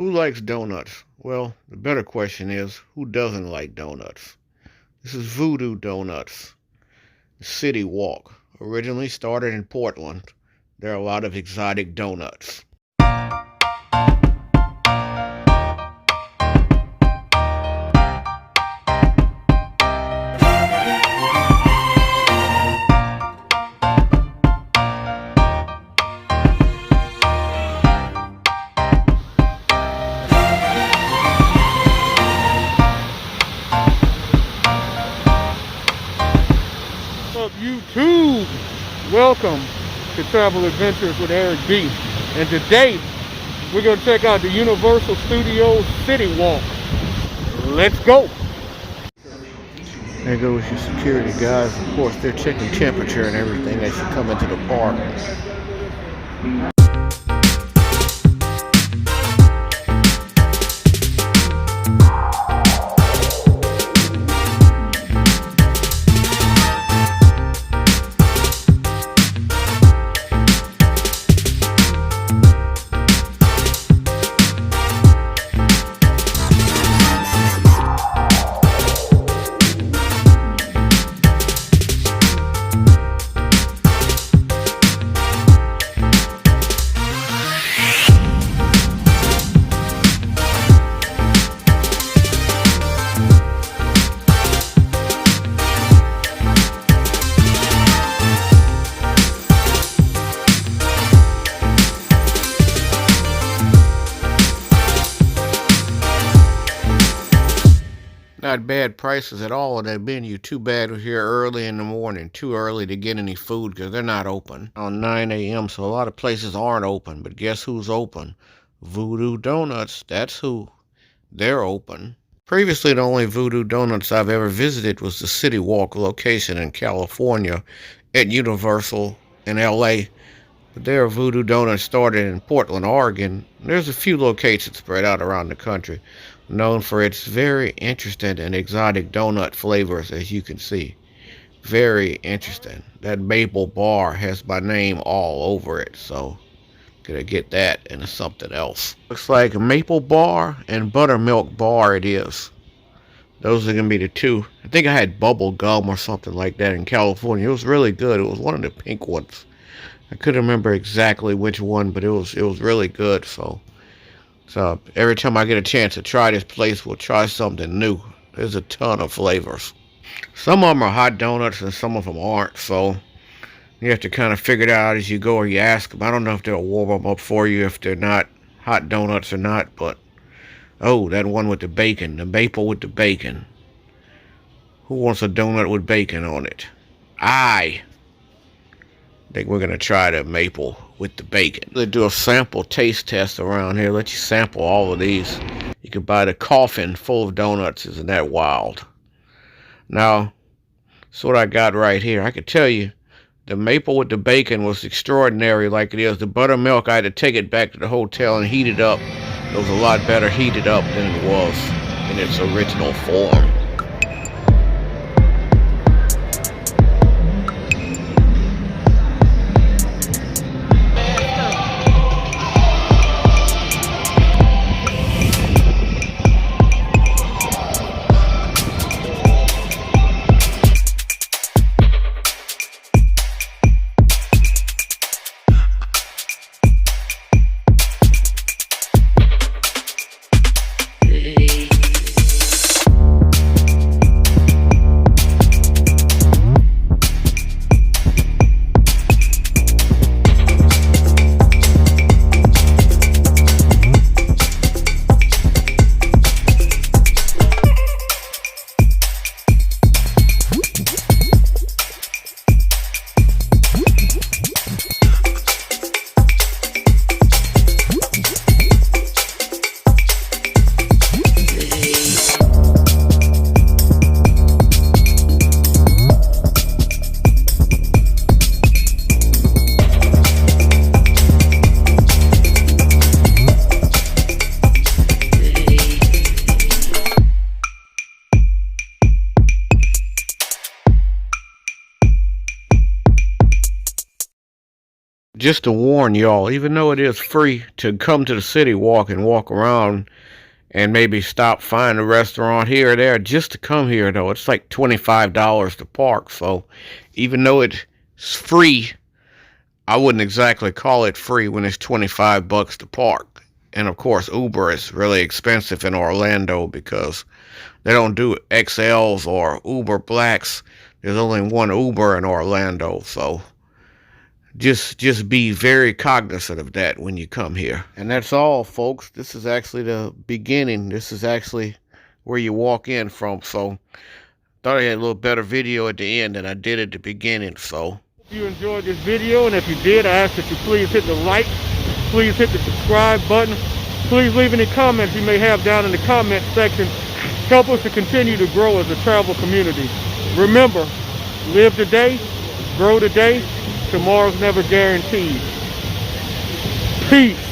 Who likes donuts? Well, the better question is, who doesn't like donuts? This is Voodoo Donuts, the city walk. Originally started in Portland, there are a lot of exotic donuts. What's up, YouTube? Welcome to Travel Adventures with Eric B. And today, we're going to check out the Universal Studios City Walk. Let's go! There goes your security guys. Of course, they're checking temperature and everything as you come into the park. Not bad prices at all at that venue. Too bad we're here early in the morning. Too early to get any food because they're not open on 9 a.m. So a lot of places aren't open. But guess who's open? Voodoo Donuts. That's who. They're open. Previously, the only Voodoo Donuts I've ever visited was the City Walk location in California at Universal in L.A. But there, Voodoo Donuts started in Portland, Oregon. There's a few locations spread out around the country, known for its very interesting and exotic donut flavors, as you can see. Very interesting. That maple bar has my name all over it, so gonna get that and something else. Looks like a maple bar and buttermilk bar it is. Those are gonna be the two. I think I had bubble gum or something like that in California. It was really good. It was one of the pink ones. I couldn't remember exactly which one, but it was really good. So every time I get a chance to try this place, we'll try something new. There's a ton of flavors. Some of them are hot donuts and some of them aren't. So you have to kind of figure it out as you go, or you ask them. I don't know if they'll warm them up for you if they're not hot donuts or not. But oh, that one with the bacon, the maple with the bacon. Who wants a donut with bacon on it? I think we're going to try the maple with the bacon. They do a sample taste test around here. Let you sample all of these. You can buy the coffin full of donuts. Isn't that wild? Now, that's what I got right here. I can tell you, the maple with the bacon was extraordinary like it is. The buttermilk, I had to take it back to the hotel and heat it up. It was a lot better heated up than it was in its original form. just to warn y'all, even though it is free to come to the city walk and walk around and maybe stop, find a restaurant here or there, just to come here though, it's like $25 to park. So even though it's free, I wouldn't exactly call it free when it's 25 bucks to park. And of course, Uber is really expensive in Orlando because they don't do XLs or Uber Blacks. There's only one Uber in Orlando, so just be very cognizant of that when you come here. And that's all, folks. This is actually the beginning. This is actually where you walk in from. So thought I had a little better video at the end than I did at the beginning. So if you enjoyed this video, and if you did, I ask that you please hit the like, please hit the subscribe button, please leave any comments you may have down in the comment section. Help us to continue to grow as a travel community. Remember, live today, grow today. Tomorrow's never guaranteed. Peace.